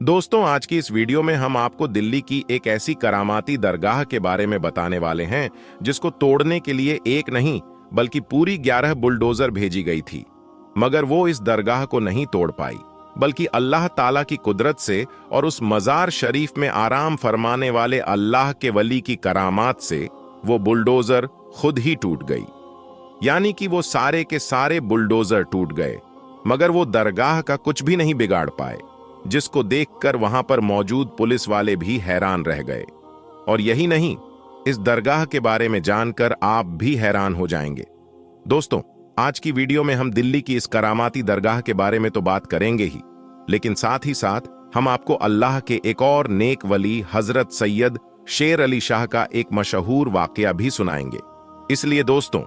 दोस्तों, आज की इस वीडियो में हम आपको दिल्ली की एक ऐसी करामाती दरगाह के बारे में बताने वाले हैं जिसको तोड़ने के लिए एक नहीं बल्कि पूरी 11 बुलडोजर भेजी गई थी, मगर वो इस दरगाह को नहीं तोड़ पाई, बल्कि अल्लाह ताला की कुदरत से और उस मजार शरीफ में आराम फरमाने वाले अल्लाह के वली की करामात से वो बुलडोजर खुद ही टूट गई। यानी कि वो सारे के सारे बुलडोजर टूट गए, मगर वो दरगाह का कुछ भी नहीं बिगाड़ पाए, जिसको देखकर वहां पर मौजूद पुलिस वाले भी हैरान रह गए। और यही नहीं, इस दरगाह के बारे में जानकर आप भी हैरान हो जाएंगे। दोस्तों, आज की वीडियो में हम दिल्ली की इस करामाती दरगाह के बारे में तो बात करेंगे ही, लेकिन साथ ही साथ हम आपको अल्लाह के एक और नेक वली हजरत सैयद शेर अली शाह का एक मशहूर वाकया भी सुनाएंगे। इसलिए दोस्तों,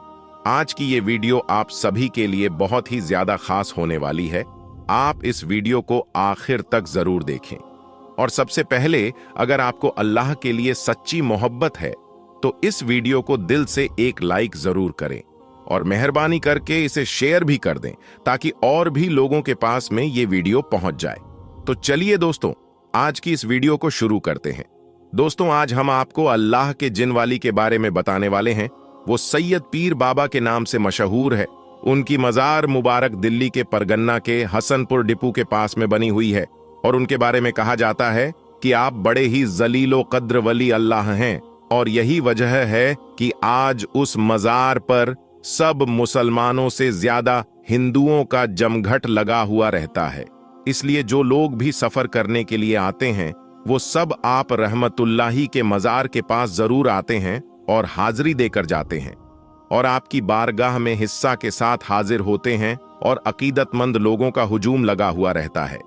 आज की ये वीडियो आप सभी के लिए बहुत ही ज्यादा खास होने वाली है। आप इस वीडियो को आखिर तक जरूर देखें। और सबसे पहले, अगर आपको अल्लाह के लिए सच्ची मोहब्बत है तो इस वीडियो को दिल से एक लाइक जरूर करें और मेहरबानी करके इसे शेयर भी कर दें ताकि और भी लोगों के पास में ये वीडियो पहुंच जाए। तो चलिए दोस्तों, आज की इस वीडियो को शुरू करते हैं। दोस्तों, आज हम आपको अल्लाह के जिन वाली के बारे में बताने वाले हैं। वो सैयद पीर बाबा के नाम से मशहूर है। उनकी मजार मुबारक दिल्ली के परगन्ना के हसनपुर डिपू के पास में बनी हुई है और उनके बारे में कहा जाता है कि आप बड़े ही जलीलो कद्र वली अल्लाह हैं, और यही वजह है कि आज उस मजार पर सब मुसलमानों से ज्यादा हिंदुओं का जमघट लगा हुआ रहता है। इसलिए जो लोग भी सफर करने के लिए आते हैं वो सब आप रहमतुल्लाही के मजार के पास जरूर आते हैं और हाजिरी देकर जाते हैं और आपकी बारगाह में हिस्सा के साथ हाजिर होते हैं और अकीदतमंद लोगों का हुजूम लगा हुआ रहता है।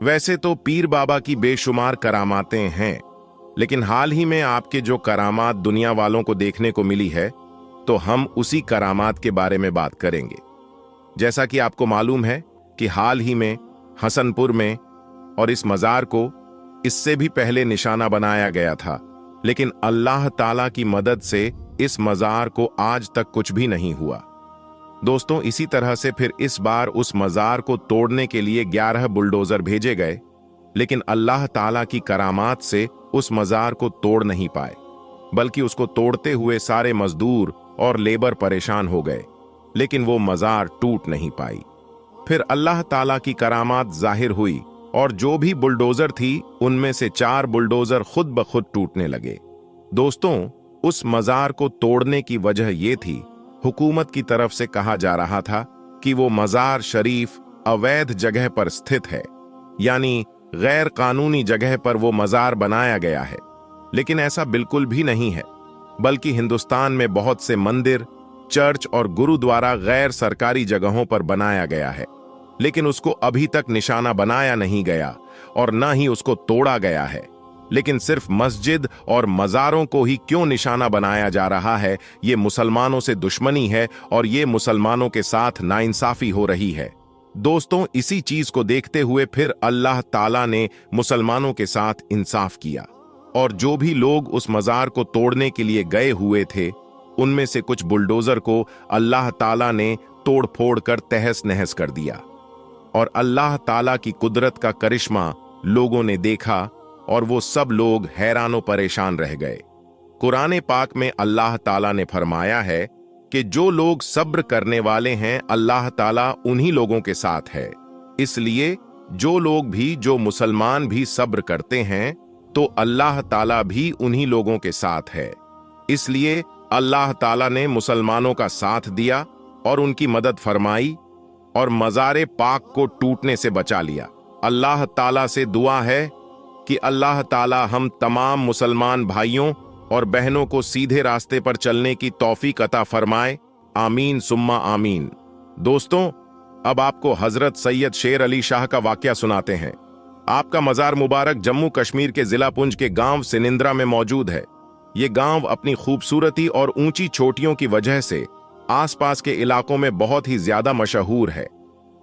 वैसे तो पीर बाबा की बेशुमार करामातें हैं, लेकिन हाल ही में आपके जो करामात दुनिया वालों को देखने को मिली है, तो हम उसी करामात के बारे में बात करेंगे। जैसा कि आपको मालूम है कि हाल ही में हसनपुर में और इस मजार को इससे भी पहले निशाना बनाया गया था, लेकिन अल्लाह ताला की मदद से इस मजार को आज तक कुछ भी नहीं हुआ। दोस्तों, इसी तरह से फिर इस बार उस मजार को तोड़ने के लिए 11 बुलडोजर भेजे गए, लेकिन अल्लाह ताला की करामात से उस मजार को तोड़ नहीं पाए, बल्कि उसको तोड़ते हुए सारे मजदूर और लेबर परेशान हो गए, लेकिन वो मजार टूट नहीं पाई। फिर अल्लाह ताला की करामात जाहिर हुई और जो भी बुलडोजर थी उनमें से 4 बुलडोजर खुद ब खुद टूटने लगे। दोस्तों, उस मजार को तोड़ने की वजह यह थी, हुकूमत की तरफ से कहा जा रहा था कि वो मजार शरीफ अवैध जगह पर स्थित है, यानी गैर कानूनी जगह पर वो मजार बनाया गया है। लेकिन ऐसा बिल्कुल भी नहीं है, बल्कि हिंदुस्तान में बहुत से मंदिर, चर्च और गुरुद्वारा गैर सरकारी जगहों पर बनाया गया है, लेकिन उसको अभी तक निशाना बनाया नहीं गया और न ही उसको तोड़ा गया है। लेकिन सिर्फ मस्जिद और मजारों को ही क्यों निशाना बनाया जा रहा है, ये मुसलमानों से दुश्मनी है और ये मुसलमानों के साथ नाइंसाफी हो रही है। दोस्तों, इसी चीज को देखते हुए फिर अल्लाह ताला ने मुसलमानों के साथ इंसाफ किया और जो भी लोग उस मजार को तोड़ने के लिए गए हुए थे, उनमें से कुछ बुलडोजर को अल्लाह ताला ने तोड़ फोड़ कर तहस नहस कर दिया और अल्लाह ताला की कुदरत का करिश्मा लोगों ने देखा और वो सब लोग हैरानो परेशान रह गए। कुरान पाक में अल्लाह ताला ने फरमाया है कि जो लोग सब्र करने वाले हैं, अल्लाह ताला उन्हीं लोगों के साथ है। इसलिए जो लोग भी, जो मुसलमान भी सब्र करते हैं, तो अल्लाह ताला भी उन्हीं लोगों के साथ है। इसलिए अल्लाह ताला ने मुसलमानों का साथ दिया और उनकी मदद फरमाई और मज़ारे पाक को टूटने से बचा लिया। अल्लाह ताला से दुआ है कि अल्लाह ताला हम तमाम मुसलमान भाइयों और बहनों को सीधे रास्ते पर चलने की तौफीक अता फरमाए। आमीन सुम्मा आमीन। दोस्तों, अब आपको हजरत सैयद शेर अली शाह का वाकया सुनाते हैं। आपका मजार मुबारक जम्मू कश्मीर के जिला पुंछ के गांव सिनिंद्रा में मौजूद है। ये गांव अपनी खूबसूरती और ऊंची चोटियों की वजह से आसपास के इलाकों में बहुत ही ज्यादा मशहूर है,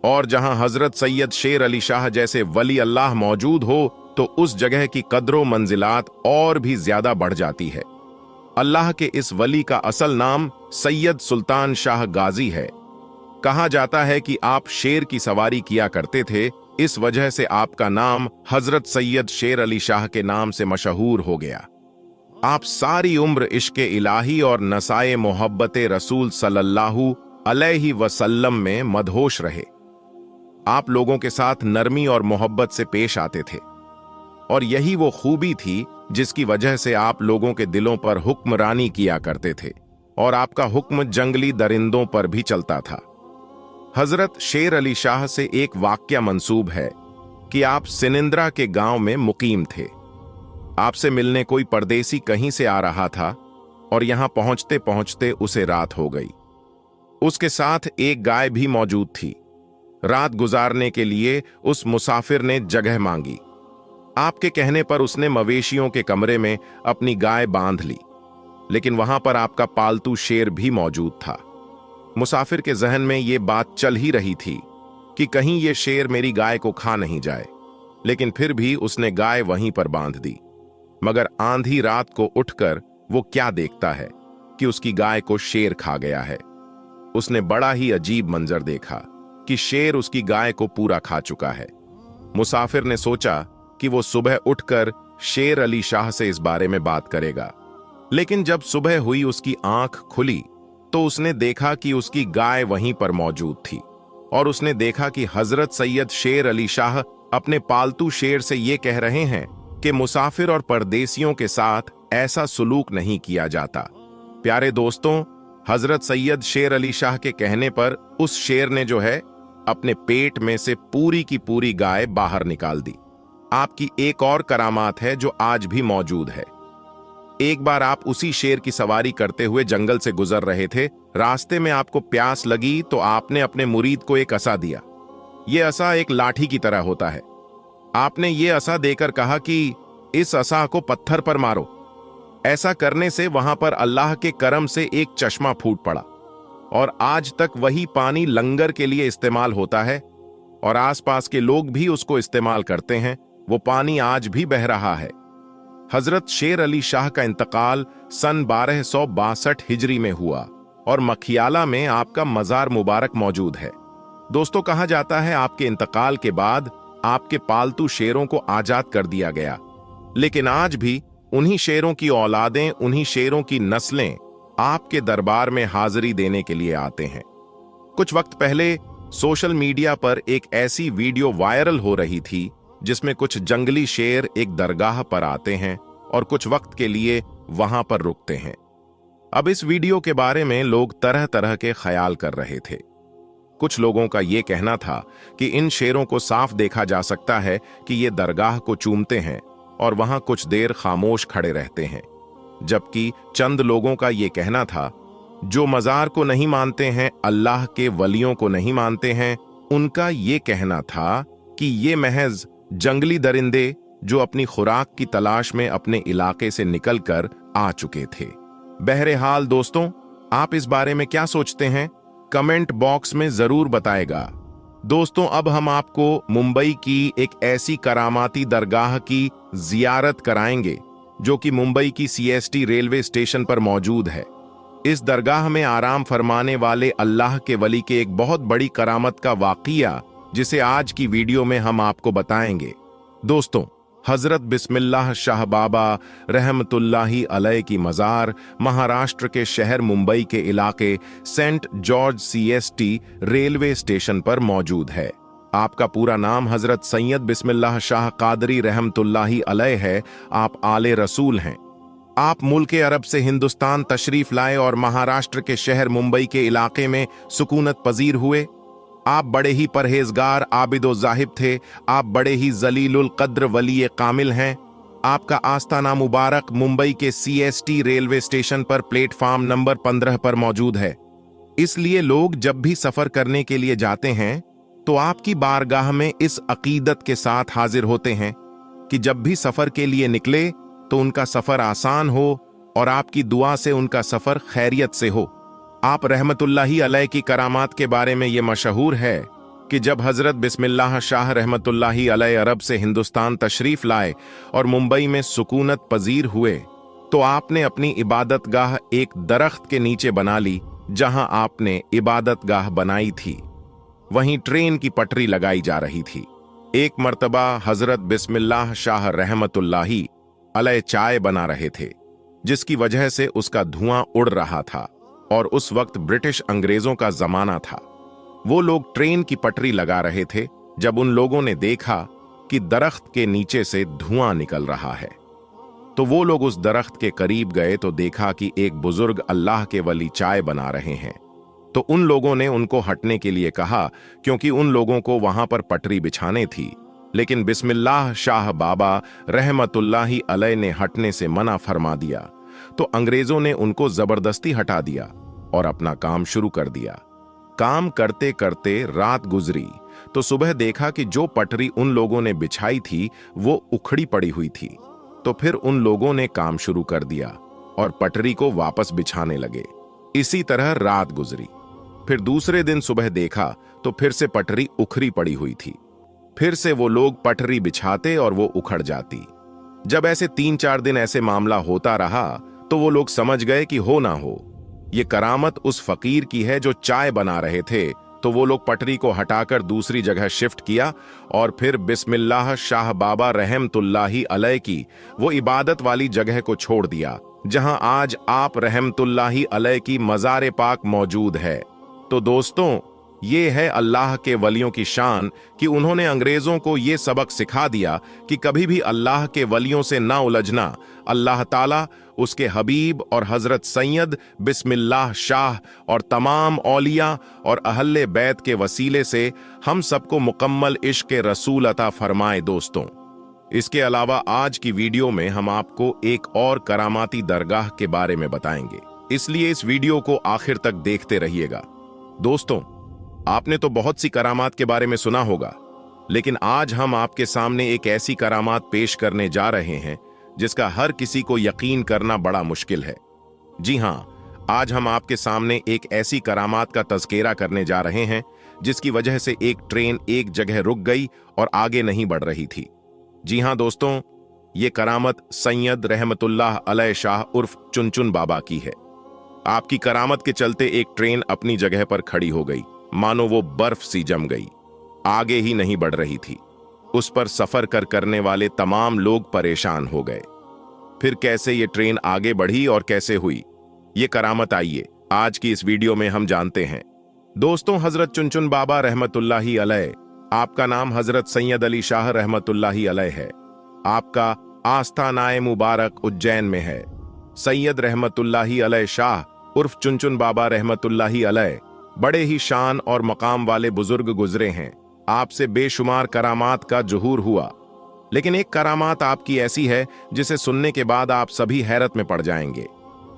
और जहां हजरत सैयद शेर अली शाह जैसे वली अल्लाह मौजूद हो तो उस जगह की कद्रो मंजिलात और भी ज्यादा बढ़ जाती है। अल्लाह के इस वली का असल नाम सैयद सुल्तान शाह गाजी है। कहा जाता है कि आप शेर की सवारी किया करते थे, इस वजह से आपका नाम हजरत सैयद शेर अली शाह के नाम से मशहूर हो गया। आप सारी उम्र इश्क़े इलाही और नसाए मोहब्बत रसूल सल्लल्लाहु अलैहि वसल्लम में मदहोश रहे। आप लोगों के साथ नरमी और मोहब्बत से पेश आते थे और यही वो खूबी थी जिसकी वजह से आप लोगों के दिलों पर हुक्मरानी किया करते थे और आपका हुक्म जंगली दरिंदों पर भी चलता था। हजरत शेर अली शाह से एक वाक्या मंसूब है कि आप सिनिंद्रा के गांव में मुकीम थे। आपसे मिलने कोई परदेसी कहीं से आ रहा था और यहां पहुंचते पहुंचते उसे रात हो गई। उसके साथ एक गाय भी मौजूद थी। रात गुजारने के लिए उस मुसाफिर ने जगह मांगी। आपके कहने पर उसने मवेशियों के कमरे में अपनी गाय बांध ली, लेकिन वहां पर आपका पालतू शेर भी मौजूद था। मुसाफिर के जहन में यह बात चल ही रही थी कि कहीं यह शेर मेरी गाय को खा नहीं जाए, लेकिन फिर भी उसने गाय वहीं पर बांध दी। मगर आंधी रात को उठकर वो क्या देखता है कि उसकी गाय को शेर खा गया है। उसने बड़ा ही अजीब मंजर देखा कि शेर उसकी गाय को पूरा खा चुका है। मुसाफिर ने सोचा कि वो सुबह उठकर शेर अली शाह से इस बारे में बात करेगा, लेकिन जब सुबह हुई उसकी आंख खुली तो उसने देखा कि उसकी गाय वहीं पर मौजूद थी और उसने देखा कि हजरत सैयद शेर अली शाह अपने पालतू शेर से ये कह रहे हैं कि मुसाफिर और परदेसियों के साथ ऐसा सुलूक नहीं किया जाता। प्यारे दोस्तों, हजरत सैयद शेर अली शाह के कहने पर उस शेर ने जो है अपने पेट में से पूरी की पूरी गाय बाहर निकाल दी। आपकी एक और करामात है जो आज भी मौजूद है। एक बार आप उसी शेर की सवारी करते हुए जंगल से गुजर रहे थे। रास्ते में आपको प्यास लगी तो आपने अपने मुरीद को एक असा दिया। यह असा एक लाठी की तरह होता है। आपने ये असा देकर कहा कि इस असा को पत्थर पर मारो। ऐसा करने से वहां पर अल्लाह के करम से एक चश्मा फूट पड़ा और आज तक वही पानी लंगर के लिए इस्तेमाल होता है और आसपास के लोग भी उसको इस्तेमाल करते हैं। वो पानी आज भी बह रहा है। हजरत शेर अली शाह का इंतकाल सन 1262 हिजरी में हुआ और मखियाला में आपका मजार मुबारक मौजूद है। दोस्तों, कहा जाता है आपके इंतकाल के बाद आपके पालतू शेरों को आजाद कर दिया गया, लेकिन आज भी उन्हीं शेरों की औलादें, उन्हीं शेरों की नस्लें आपके दरबार में हाजिरी देने के लिए आते हैं। कुछ वक्त पहले सोशल मीडिया पर एक ऐसी वीडियो वायरल हो रही थी जिसमें कुछ जंगली शेर एक दरगाह पर आते हैं और कुछ वक्त के लिए वहां पर रुकते हैं। अब इस वीडियो के बारे में लोग तरह तरह के ख्याल कर रहे थे। कुछ लोगों का यह कहना था कि इन शेरों को साफ देखा जा सकता है कि ये दरगाह को चूमते हैं और वहां कुछ देर खामोश खड़े रहते हैं, जबकि चंद लोगों का यह कहना था जो मजार को नहीं मानते हैं, अल्लाह के वलियों को नहीं मानते हैं, उनका यह कहना था कि ये महज जंगली दरिंदे जो अपनी खुराक की तलाश में अपने इलाके से निकलकर आ चुके थे। बहरहाल दोस्तों, आप इस बारे में क्या सोचते हैं? कमेंट बॉक्स में जरूर बताएगा। दोस्तों, अब हम आपको मुंबई की एक ऐसी करामाती दरगाह की जियारत कराएंगे जो कि मुंबई की CST रेलवे स्टेशन पर मौजूद है। इस दरगाह में आराम फरमाने वाले अल्लाह के वली के एक बहुत बड़ी करामत का वाक़िया जिसे आज की वीडियो में हम आपको बताएंगे। दोस्तों, हजरत बिस्मिल्लाह शाह बाबा रहमतुल्लाही अलैह की मज़ार महाराष्ट्र के शहर मुंबई के इलाके Saint George CST railway station पर मौजूद है। आपका पूरा नाम हजरत सैयद बिस्मिल्लाह शाह कादरी रहमतुल्लाही अलैह है। आप आले रसूल हैं। आप मुल्क अरब से हिंदुस्तान तशरीफ लाए और महाराष्ट्र के शहर मुंबई के इलाके में सुकूनत पजीर हुए। आप बड़े ही परहेजगार आबिदो जाहिब थे। आप बड़े ही जलीलुल कद्र वली कामिल हैं। आपका आस्ताना मुबारक मुंबई के CST रेलवे स्टेशन पर प्लेटफार्म नंबर 15 पर मौजूद है। इसलिए लोग जब भी सफर करने के लिए जाते हैं तो आपकी बारगाह में इस अकीदत के साथ हाजिर होते हैं कि जब भी सफर के लिए निकले तो उनका सफर आसान हो और आपकी दुआ से उनका सफर खैरियत से हो। आप रहमतुल्लाही अलैह की करामात के बारे में ये मशहूर है कि जब हजरत बिस्मिल्लाह शाह रहमतुल्लाही अलैह अरब से हिंदुस्तान तशरीफ लाए और मुंबई में सुकूनत पजीर हुए तो आपने अपनी इबादतगाह एक दरख्त के नीचे बना ली जहां आपने इबादतगाह बनाई थी। वहीं ट्रेन की पटरी लगाई जा रही थी। एक मर्तबा हजरत बिस्मिल्लाह शाह रहमतुल्लाही अलैह चाय बना रहे थे, जिसकी वजह से उसका धुआं उड़ रहा था, और उस वक्त ब्रिटिश अंग्रेजों का जमाना था। वो लोग ट्रेन की पटरी लगा रहे थे जब उन लोगों ने देखा कि दरख्त के नीचे से धुआं निकल रहा है। तो वो लोग उस दरख्त के करीब गए तो देखा कि एक बुजुर्ग अल्लाह के वली चाय बना रहे हैं। तो उन लोगों ने उनको हटने के लिए कहा, क्योंकि उन लोगों को वहां पर पटरी बिछाने थी। लेकिन बिस्मिल्लाह शाह बाबा रहमतुल्लाही अलैह ने हटने से मना फरमा दिया। तो अंग्रेजों ने उनको जबरदस्ती हटा दिया और अपना काम शुरू कर दिया। काम करते करते रात गुजरी तो सुबह देखा कि जो पटरी उन लोगों ने बिछाई थी वो उखड़ी पड़ी हुई थी। तो फिर उन लोगों ने काम शुरू कर दिया और पटरी को वापस बिछाने लगे। इसी तरह रात गुजरी। फिर दूसरे दिन सुबह देखा तो फिर से पटरी उखड़ी पड़ी हुई थी। फिर से वो लोग पटरी बिछाते और वो उखड़ जाती। जब ऐसे 3-4 दिन ऐसे मामला होता रहा तो वो लोग समझ गए कि हो ना हो, ये करामत उस फकीर की है जो चाय बना रहे थे। तो वो लोग पटरी को हटाकर दूसरी जगह शिफ्ट किया और फिर बिस्मिल्लाह शाह बाबा रहमतुल्लाही अलैह की वो इबादत वाली जगह को छोड़ दिया जहां आज आप रहमतुल्लाही अलैह की मज़ार पाक मौजूद है। तो दोस्तों, ये है अल्लाह के वलियों की शान कि उन्होंने अंग्रेजों को ये सबक सिखा दिया कि कभी भी अल्लाह के वलियों से ना उलझना। अल्लाह ताला उसके हबीब और हजरत सैयद बिस्मिल्लाह शाह और तमाम औलिया और अहले बैत के वसीले से हम सबको मुकम्मल इश्क रसूल अता फरमाए। दोस्तों, इसके अलावा आज की वीडियो में हम आपको एक और करामाती दरगाह के बारे में बताएंगे, इसलिए इस वीडियो को आखिर तक देखते रहिएगा। दोस्तों, आपने तो बहुत सी करामात के बारे में सुना होगा, लेकिन आज हम आपके सामने एक ऐसी करामात पेश करने जा रहे हैं जिसका हर किसी को यकीन करना बड़ा मुश्किल है। जी हां, आज हम आपके सामने एक ऐसी करामात का तज़किरा करने जा रहे हैं जिसकी वजह से एक ट्रेन एक जगह रुक गई और आगे नहीं बढ़ रही थी। जी हां दोस्तों, ये करामत सैयद रहमतुल्लाह अलैह शाह उर्फ चुनचुन बाबा की है। आपकी करामत के चलते एक ट्रेन अपनी जगह पर खड़ी हो गई, मानो वो बर्फ सी जम गई, आगे ही नहीं बढ़ रही थी। उस पर सफर करने वाले तमाम लोग परेशान हो गए। फिर कैसे ये ट्रेन आगे बढ़ी और कैसे हुई, ये करामत आइए आज की इस वीडियो में हम जानते हैं। दोस्तों, हजरत चुनचुन बाबा रहमतुल्लाही अलैह, आपका नाम हजरत सैयद अली शाह रहमतुल्लाही अलैह है। आपका आस्थानाए मुबारक उज्जैन में है। सैयद रहमतुल्लाही अलैह शाह उर्फ चुनचुन बाबा रहमतुल्लाही अलैह बड़े ही शान और मकाम वाले बुजुर्ग गुजरे हैं। आपसे बेशुमार करामात का जुहूर हुआ, लेकिन एक करामात आपकी ऐसी है जिसे सुनने के बाद आप सभी हैरत में पड़ जाएंगे।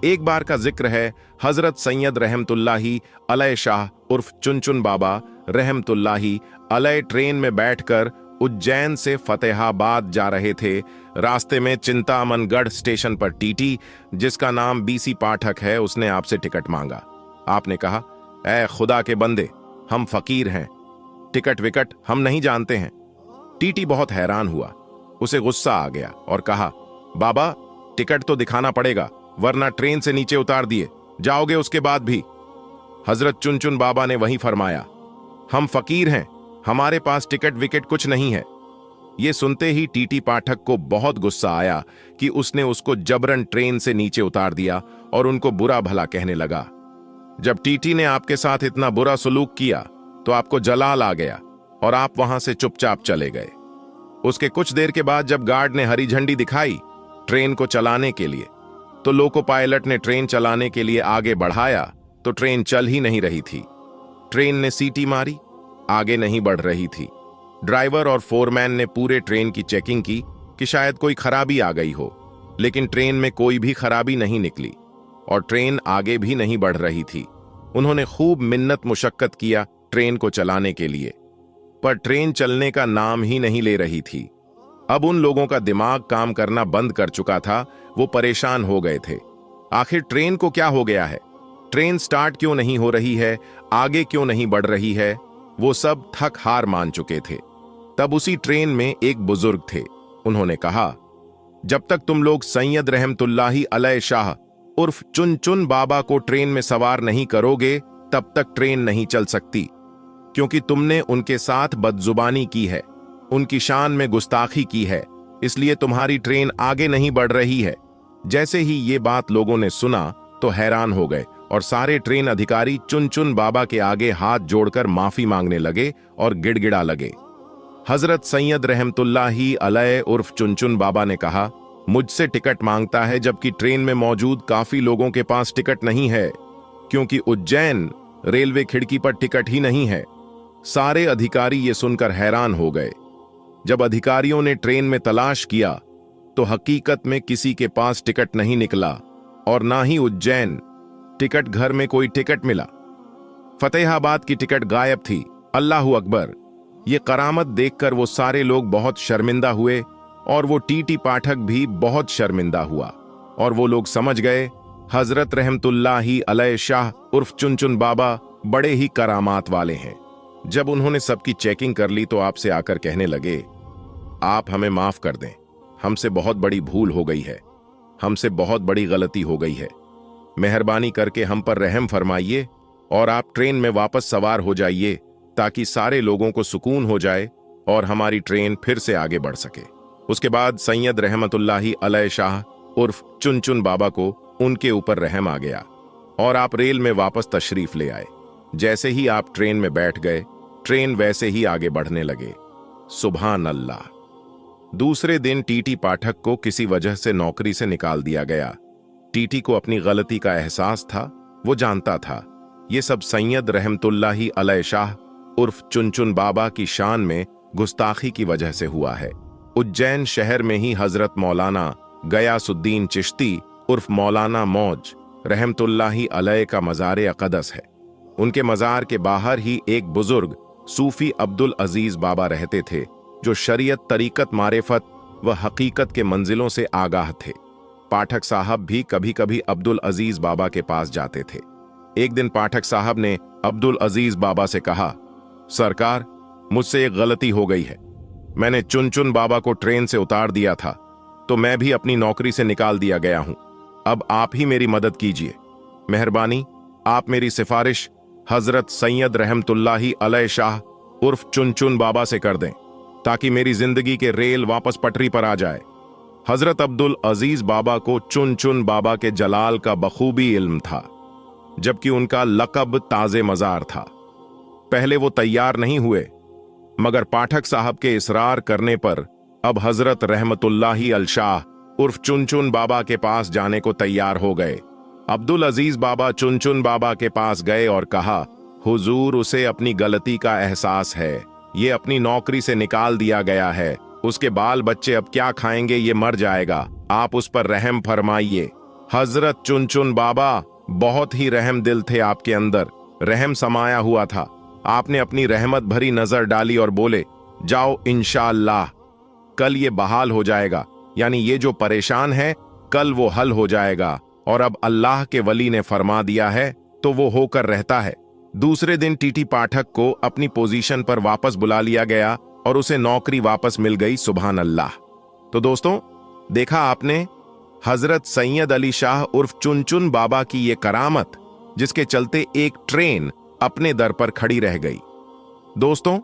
एक बार का जिक्र है, हजरत सैयद रहमतुल्लाही अलैह शाह उर्फ चुनचुन बाबा रहमतुल्लाही अलैह ट्रेन में बैठकर उज्जैन से फतेहाबाद जा रहे थे। रास्ते में चिंतामनगढ़ स्टेशन पर टीटी, जिसका नाम बीसी पाठक है, उसने आपसे टिकट मांगा। आपने कहा, ऐ खुदा के बंदे, हम फकीर हैं, टिकट विकट हम नहीं जानते हैं। टीटी बहुत हैरान हुआ, उसे गुस्सा आ गया और कहा, बाबा टिकट तो दिखाना पड़ेगा, वरना ट्रेन से नीचे उतार दिए जाओगे उसके बाद भी। हजरत चुनचुन बाबा ने वहीं फरमाया, हम फकीर हैं, हमारे पास टिकट विकेट कुछ नहीं है। यह सुनते ही टीटी पाठक को बहुत गुस्सा आया कि उसने उसको जबरन ट्रेन से नीचे उतार दिया और उनको बुरा भला कहने लगा। जब टीटी ने आपके साथ इतना बुरा सलूक किया तो आपको जलाल आ गया और आप वहां से चुपचाप चले गए। उसके कुछ देर के बाद जब गार्ड ने हरी झंडी दिखाई ट्रेन को चलाने के लिए, तो लोको पायलट ने ट्रेन चलाने के लिए आगे बढ़ाया तो ट्रेन चल ही नहीं रही थी। ट्रेन ने सीटी मारी, आगे नहीं बढ़ रही थी। ड्राइवर और फोरमैन ने पूरे ट्रेन की चेकिंग की कि शायद कोई खराबी आ गई हो, लेकिन ट्रेन में कोई भी खराबी नहीं निकली और ट्रेन आगे भी नहीं बढ़ रही थी। उन्होंने खूब मिन्नत मुशक्कत किया ट्रेन को चलाने के लिए, पर ट्रेन चलने का नाम ही नहीं ले रही थी। अब उन लोगों का दिमाग काम करना बंद कर चुका था, वो परेशान हो गए थे। आखिर ट्रेन को क्या हो गया है, ट्रेन स्टार्ट क्यों नहीं हो रही है, आगे क्यों नहीं बढ़ रही है, वो सब थक हार मान चुके थे। तब उसी ट्रेन में एक बुजुर्ग थे। उन्होंने कहा, जब तक तुम लोग सैयद रहमतुल्लाही अलैह शाह उर्फ चुन चुन बाबा को ट्रेन में सवार नहीं करोगे तब तक ट्रेन नहीं चल सकती, क्योंकि तुमने उनके साथ बदजुबानी की है, उनकी शान में गुस्ताखी की है, इसलिए तुम्हारी ट्रेन आगे नहीं बढ़ रही है। जैसे ही ये बात लोगों ने सुना तो हैरान हो गए और सारे ट्रेन अधिकारी चुन चुन बाबा के आगे हाथ जोड़कर माफी मांगने लगे और गिड़गिड़ा लगे। हजरत सैयद रहमतुल्लाही अलैह उर्फ चुन चुन बाबा ने कहा, मुझसे टिकट मांगता है जबकि ट्रेन में मौजूद काफी लोगों के पास टिकट नहीं है, क्योंकि उज्जैन रेलवे खिड़की पर टिकट ही नहीं है। सारे अधिकारी ये सुनकर हैरान हो गए। जब अधिकारियों ने ट्रेन में तलाश किया तो हकीकत में किसी के पास टिकट नहीं निकला और ना ही उज्जैन टिकट घर में कोई टिकट मिला। फतेहाबाद की टिकट गायब थी। अल्लाहू अकबर। ये करामत देखकर वो सारे लोग बहुत शर्मिंदा हुए और वो टीटी पाठक भी बहुत शर्मिंदा हुआ और वो लोग समझ गए हजरत रहमतुल्लाही अलैह शाह उर्फ चुन चुन बाबा बड़े ही करामात वाले हैं। जब उन्होंने सबकी चेकिंग कर ली तो आपसे आकर कहने लगे, आप हमें माफ कर दें, हमसे बहुत बड़ी भूल हो गई है, हमसे बहुत बड़ी गलती हो गई है, मेहरबानी करके हम पर रहम फरमाइए और आप ट्रेन में वापस सवार हो जाइए ताकि सारे लोगों को सुकून हो जाए और हमारी ट्रेन फिर से आगे बढ़ सके। उसके बाद सैयद रहमतुल्लाही अलैह शाह उर्फ चुन चुन बाबा को उनके ऊपर रहम आ गया और आप रेल में वापस तशरीफ ले आए। जैसे ही आप ट्रेन में बैठ गए, ट्रेन वैसे ही आगे बढ़ने लगे। सुभान अल्लाह। दूसरे दिन टीटी पाठक को किसी वजह से नौकरी से निकाल दिया गया। टीटी को अपनी गलती का एहसास था, वो जानता था ये सब सैयद रहमतुल्लाही अलैह शाह उर्फ चुन चुन बाबा की शान में गुस्ताखी की वजह से हुआ है। उज्जैन शहर में ही हजरत मौलाना गयासुद्दीन चिश्ती उर्फ मौलाना मौज रहमतुल्लाही अलैह का मज़ार अक़दस है। उनके मज़ार के बाहर ही एक बुजुर्ग सूफी अब्दुल अजीज बाबा रहते थे, जो शरीयत, तरीकत, मारिफत व हकीकत के मंजिलों से आगाह थे। पाठक साहब भी कभी कभी अब्दुल अजीज बाबा के पास जाते थे। एक दिन पाठक साहब ने अब्दुल अजीज बाबा से कहा, सरकार, मुझसे एक गलती हो गई है। मैंने चुन चुन बाबा को ट्रेन से उतार दिया था तो मैं भी अपनी नौकरी से निकाल दिया गया हूं। अब आप ही मेरी मदद कीजिए। मेहरबानी, आप मेरी सिफारिश हजरत सैयद रहमतुल्लाही अलैह शाह उर्फ चुन चुन बाबा से कर दें ताकि मेरी जिंदगी के रेल वापस पटरी पर आ जाए। हजरत अब्दुल अजीज बाबा को चुन चुन बाबा के जलाल का बखूबी इल्म था, जबकि उनका लक़ब ताज़े मज़ार था। पहले वो तैयार नहीं हुए, मगर पाठक साहब के इसरार करने पर अब हजरत रहमतुल्लाही अल शाह उर्फ चुन चुन बाबा के पास जाने को तैयार हो गए। अब्दुल अजीज बाबा चुन चुन बाबा के पास गए और कहा, हुजूर, उसे अपनी गलती का एहसास है, ये अपनी नौकरी से निकाल दिया गया है, उसके बाल बच्चे अब क्या खाएंगे, ये मर जाएगा, आप उस पर रहम फरमाइए। हजरत चुन चुन बाबा बहुत ही रहम दिल थे, आपके अंदर रहम समाया हुआ था। आपने अपनी रहमत भरी नजर डाली और बोले, जाओ, इंशाअल्लाह कल ये बहाल हो जाएगा, यानी ये जो परेशान है कल वो हल हो जाएगा, और अब अल्लाह के वली ने फरमा दिया है तो वो होकर रहता है। दूसरे दिन टीटी पाठक को अपनी पोजीशन पर वापस बुला लिया गया और उसे नौकरी वापस मिल गई। सुभान अल्लाह। तो दोस्तों, देखा आपने हजरत सैयद अली शाह उर्फ चुन चुन बाबा की ये करामत, जिसके चलते एक ट्रेन अपने दर पर खड़ी रह गई। दोस्तों,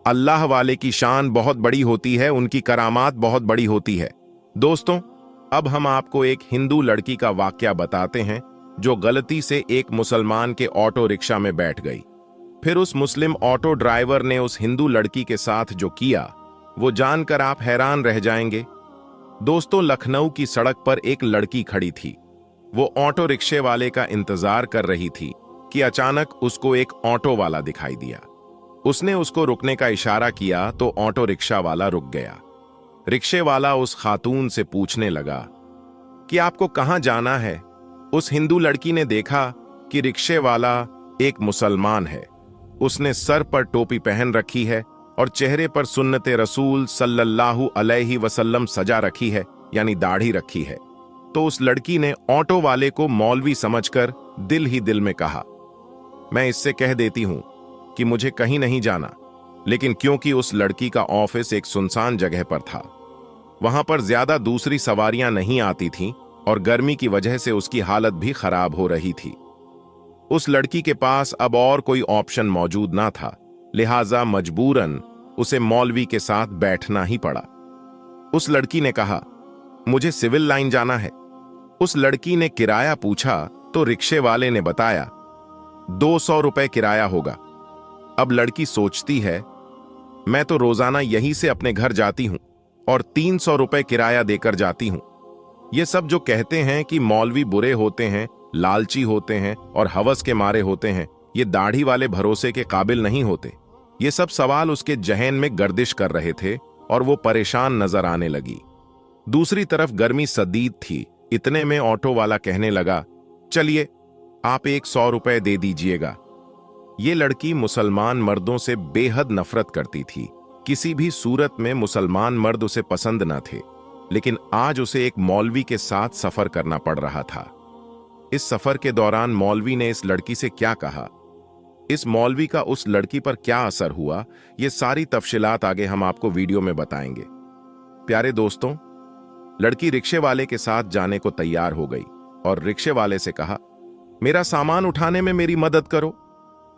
अल्लाह वाले की शान बहुत बड़ी होती है, उनकी करामात बहुत बड़ी होती है। दोस्तों, अब हम आपको एक हिंदू लड़की का वाकया बताते हैं जो गलती से एक मुसलमान के ऑटो रिक्शा में बैठ गई। फिर उस मुस्लिम ऑटो ड्राइवर ने उस हिंदू लड़की के साथ जो किया वो जानकर आप हैरान रह जाएंगे। दोस्तों, लखनऊ की सड़क पर एक लड़की खड़ी थी। वो ऑटो रिक्शे वाले का इंतजार कर रही थी कि अचानक उसको एक ऑटो वाला दिखाई दिया। उसने उसको रुकने का इशारा किया तो ऑटो रिक्शा वाला रुक गया। रिक्शे वाला उस खातून से पूछने लगा कि आपको कहां जाना है। उस हिंदू लड़की ने देखा कि रिक्शे वाला एक मुसलमान है। उसने सर पर टोपी पहन रखी है और चेहरे पर सुन्नते रसूल सल्लल्लाहु अलैहि वसल्लम सजा रखी है, यानी दाढ़ी रखी है। तो उस लड़की ने ऑटो वाले को मौलवी समझकर दिल ही दिल में कहा, मैं इससे कह देती हूं कि मुझे कहीं नहीं जाना। लेकिन क्योंकि उस लड़की का ऑफिस एक सुनसान जगह पर था, वहां पर ज्यादा दूसरी सवारियां नहीं आती थीं और गर्मी की वजह से उसकी हालत भी खराब हो रही थी। उस लड़की के पास अब और कोई ऑप्शन मौजूद ना था, लिहाजा मजबूरन उसे मौलवी के साथ बैठना ही पड़ा। उस लड़की ने कहा, मुझे सिविल लाइन जाना है। उस लड़की ने किराया पूछा तो रिक्शे वाले ने बताया 200 रुपए किराया होगा। अब लड़की सोचती है, मैं तो रोजाना यहीं से अपने घर जाती हूं और 300 रुपए किराया देकर जाती हूं। ये सब जो कहते हैं कि मौलवी बुरे होते हैं, लालची होते हैं और हवस के मारे होते हैं, ये दाढ़ी वाले भरोसे के काबिल नहीं होते। ये सब सवाल उसके जहन में गर्दिश कर रहे थे और वो परेशान नजर आने लगी। दूसरी तरफ गर्मी शदीद थी। इतने में ऑटो वाला कहने लगा, चलिए आप 100 रुपए दे दीजिएगा। ये लड़की मुसलमान मर्दों से बेहद नफरत करती थी। किसी भी सूरत में मुसलमान मर्द उसे पसंद न थे, लेकिन आज उसे एक मौलवी के साथ सफर करना पड़ रहा था। इस सफर के दौरान मौलवी ने इस लड़की से क्या कहा, इस मौलवी का उस लड़की पर क्या असर हुआ, ये सारी तफसीलात आगे हम आपको वीडियो में बताएंगे। प्यारे दोस्तों, लड़की रिक्शे वाले के साथ जाने को तैयार हो गई और रिक्शे वाले से कहा, मेरा सामान उठाने में मेरी मदद करो।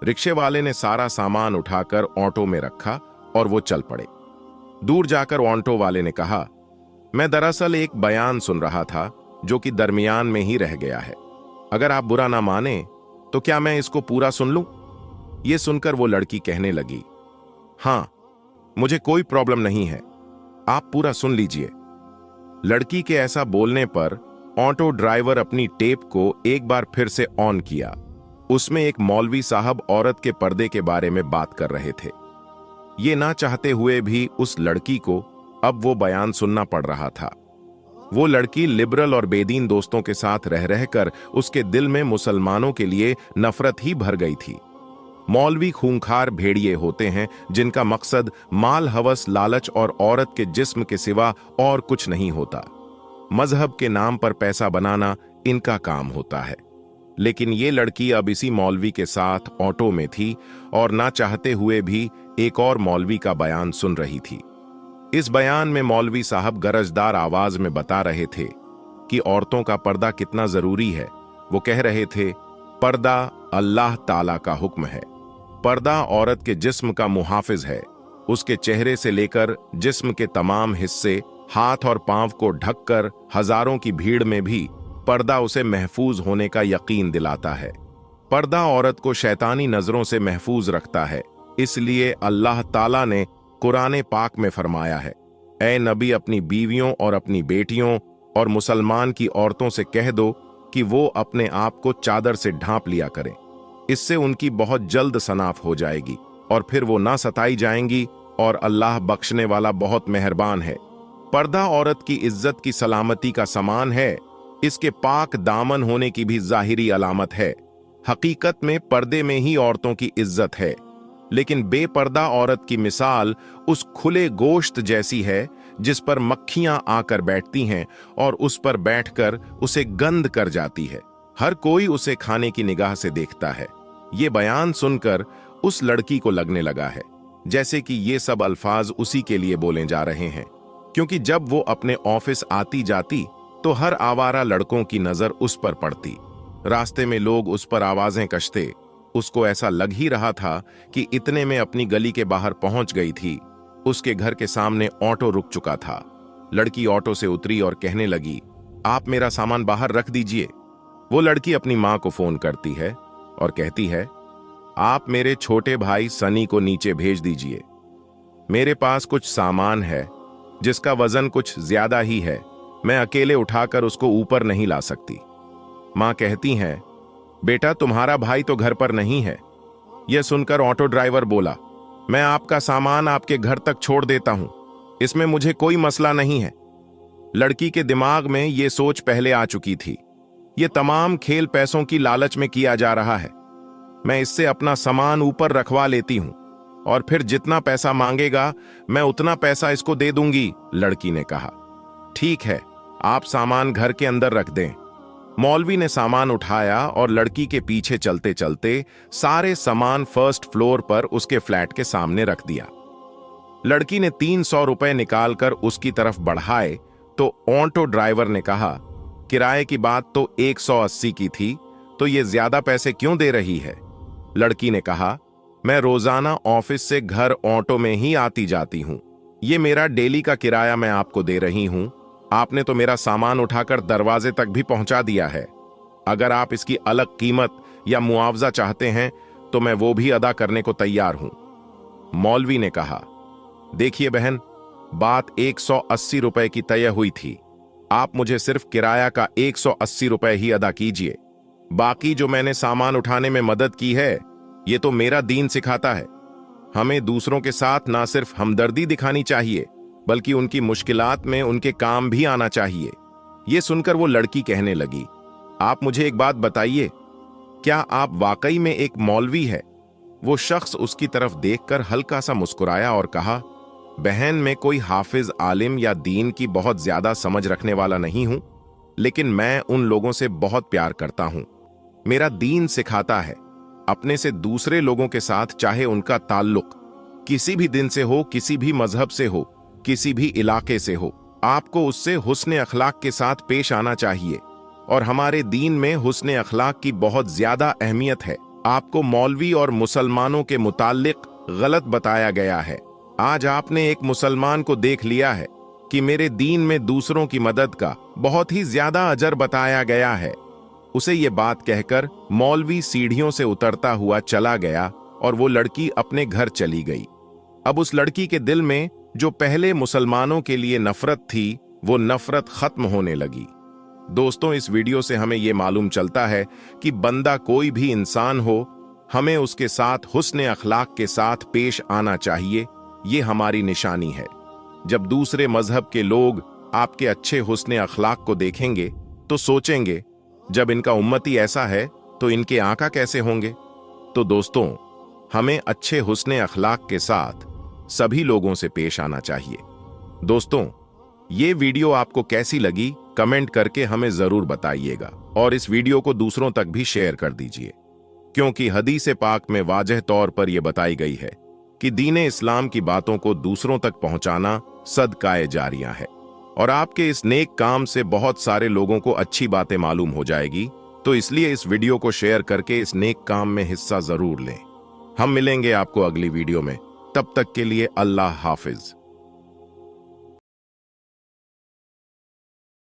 रिक्शे वाले ने सारा सामान उठाकर ऑटो में रखा और वो चल पड़े। दूर जाकर ऑटो वाले ने कहा, मैं दरअसल एक बयान सुन रहा था जो कि दरमियान में ही रह गया है। अगर आप बुरा ना माने तो क्या मैं इसको पूरा सुन लूं? ये सुनकर वो लड़की कहने लगी, हां, मुझे कोई प्रॉब्लम नहीं है, आप पूरा सुन लीजिए। लड़की के ऐसा बोलने पर ऑटो ड्राइवर अपनी टेप को एक बार फिर से ऑन किया। उसमें एक मौलवी साहब औरत के पर्दे के बारे में बात कर रहे थे। ये ना चाहते हुए भी उस लड़की को अब वो बयान सुनना पड़ रहा था। वो लड़की लिबरल और बेदीन दोस्तों के साथ रह रहकर उसके दिल में मुसलमानों के लिए नफरत ही भर गई थी। मौलवी खूंखार भेड़िए होते हैं जिनका मकसद माल, हवस, लालच और औरत के जिस्म के सिवा और कुछ नहीं होता। मजहब के नाम पर पैसा बनाना इनका काम होता है। लेकिन ये लड़की अब इसी मौलवी के साथ ऑटो में थी और ना चाहते हुए भी एक और मौलवी का बयान सुन रही थी। इस बयान में मौलवी साहब गरजदार आवाज में बता रहे थे कि औरतों का पर्दा कितना जरूरी है। वो कह रहे थे, पर्दा अल्लाह ताला का हुक्म है। पर्दा औरत के जिस्म का मुहाफिज है। उसके चेहरे से लेकर जिस्म के तमाम हिस्से, हाथ और पांव को ढककर हजारों की भीड़ में भी पर्दा उसे महफूज होने का यकीन दिलाता है। पर्दा औरत को शैतानी नजरों से महफूज रखता है। इसलिए अल्लाह ताला ने कुरान पाक में फरमाया है, ऐ नबी, अपनी बीवियों और अपनी बेटियों और मुसलमान की औरतों से कह दो कि वो अपने आप को चादर से ढांप लिया करें। इससे उनकी बहुत जल्द सनाफ हो जाएगी और फिर वो ना सताई जाएंगी और अल्लाह बख्शने वाला बहुत मेहरबान है। पर्दा औरत की इज्जत की सलामती का सामान है। इसके पाक दामन होने की भी जाहिरी अलामत है। हकीकत में पर्दे में ही औरतों की इज्जत है, लेकिन बेपर्दा औरत की मिसाल उस खुले गोश्त जैसी है जिस पर मक्खियां आकर बैठती हैं और उस पर बैठकर उसे गंद कर जाती है। हर कोई उसे खाने की निगाह से देखता है। ये बयान सुनकर उस लड़की को लगने लगा है जैसे कि ये सब अल्फाज उसी के लिए बोले जा रहे हैं, क्योंकि जब वो अपने ऑफिस आती जाती तो हर आवारा लड़कों की नजर उस पर पड़ती। रास्ते में लोग उस पर आवाजें कशते। उसको ऐसा लग ही रहा था कि इतने में अपनी गली के बाहर पहुंच गई थी। उसके घर के सामने ऑटो रुक चुका था। लड़की ऑटो से उतरी और कहने लगी, आप मेरा सामान बाहर रख दीजिए। वो लड़की अपनी मां को फोन करती है और कहती है, आप मेरे छोटे भाई सनी को नीचे भेज दीजिए। मेरे पास कुछ सामान है जिसका वजन कुछ ज्यादा ही है। मैं अकेले उठाकर उसको ऊपर नहीं ला सकती। मां कहती हैं, बेटा तुम्हारा भाई तो घर पर नहीं है। यह सुनकर ऑटो ड्राइवर बोला, मैं आपका सामान आपके घर तक छोड़ देता हूं, इसमें मुझे कोई मसला नहीं है। लड़की के दिमाग में यह सोच पहले आ चुकी थी, यह तमाम खेल पैसों की लालच में किया जा रहा है। मैं इससे अपना सामान ऊपर रखवा लेती हूं और फिर जितना पैसा मांगेगा मैं उतना पैसा इसको दे दूंगी। लड़की ने कहा, ठीक है, आप सामान घर के अंदर रख दें। मौलवी ने सामान उठाया और लड़की के पीछे चलते चलते सारे सामान फर्स्ट फ्लोर पर उसके फ्लैट के सामने रख दिया। लड़की ने 300 रुपए निकालकर उसकी तरफ बढ़ाए तो ऑटो ड्राइवर ने कहा, किराए की बात तो 180 की थी, तो ये ज्यादा पैसे क्यों दे रही है? लड़की ने कहा, मैं रोजाना ऑफिस से घर ऑटो में ही आती जाती हूं। ये मेरा डेली का किराया मैं आपको दे रही हूं। आपने तो मेरा सामान उठाकर दरवाजे तक भी पहुंचा दिया है। अगर आप इसकी अलग कीमत या मुआवजा चाहते हैं तो मैं वो भी अदा करने को तैयार हूं। मौलवी ने कहा, देखिए बहन, बात 180 रुपए की तय हुई थी। आप मुझे सिर्फ किराया का 180 रुपए ही अदा कीजिए। बाकी जो मैंने सामान उठाने में मदद की है, ये तो मेरा दीन सिखाता है। हमें दूसरों के साथ ना सिर्फ हमदर्दी दिखानी चाहिए, बल्कि उनकी मुश्किलात में उनके काम भी आना चाहिए। ये सुनकर वो लड़की कहने लगी, आप मुझे एक बात बताइए, क्या आप वाकई में एक मौलवी है? वो शख्स उसकी तरफ देखकर हल्का सा मुस्कुराया और कहा, बहन, मैं कोई हाफिज, आलिम या दीन की बहुत ज्यादा समझ रखने वाला नहीं हूं, लेकिन मैं उन लोगों से बहुत प्यार करता हूं। मेरा दीन सिखाता है, अपने से दूसरे लोगों के साथ चाहे उनका ताल्लुक किसी भी दिन से हो, किसी भी मजहब से हो, किसी भी इलाके से हो, आपको उससे हुस्न अखलाक के साथ पेश आना चाहिए। और हमारे दीन में हुस्न अखलाक की बहुत ज्यादा अहमियत है। आपको मौलवी और मुसलमानों के मुताल्लिक गलत बताया गया है। आज आपने एक मुसलमान को देख लिया है कि मेरे दीन में दूसरों की मदद का बहुत ही ज्यादा अजर बताया गया है। उसे ये बात कहकर मौलवी सीढ़ियों से उतरता हुआ चला गया और वो लड़की अपने घर चली गई। अब उस लड़की के दिल में जो पहले मुसलमानों के लिए नफरत थी, वो नफरत खत्म होने लगी। दोस्तों, इस वीडियो से हमें यह मालूम चलता है कि बंदा कोई भी इंसान हो, हमें उसके साथ हुस्न अखलाक के साथ पेश आना चाहिए। ये हमारी निशानी है। जब दूसरे मजहब के लोग आपके अच्छे हुस्न अखलाक को देखेंगे तो सोचेंगे, जब इनका उम्मती ऐसा है तो इनके आका कैसे होंगे। तो दोस्तों, हमें अच्छे हुस्न अखलाक के साथ सभी लोगों से पेश आना चाहिए। दोस्तों, ये वीडियो आपको कैसी लगी कमेंट करके हमें जरूर बताइएगा और इस वीडियो को दूसरों तक भी शेयर कर दीजिए, क्योंकि हदीस पाक में वाज़ेह तौर पर यह बताई गई है कि दीन इस्लाम की बातों को दूसरों तक पहुंचाना सदकाए जारिया है। और आपके इस नेक काम से बहुत सारे लोगों को अच्छी बातें मालूम हो जाएगी। तो इसलिए इस वीडियो को शेयर करके इस नेक काम में हिस्सा जरूर लें। हम मिलेंगे आपको अगली वीडियो में। तब तक के लिए अल्लाह हाफिज।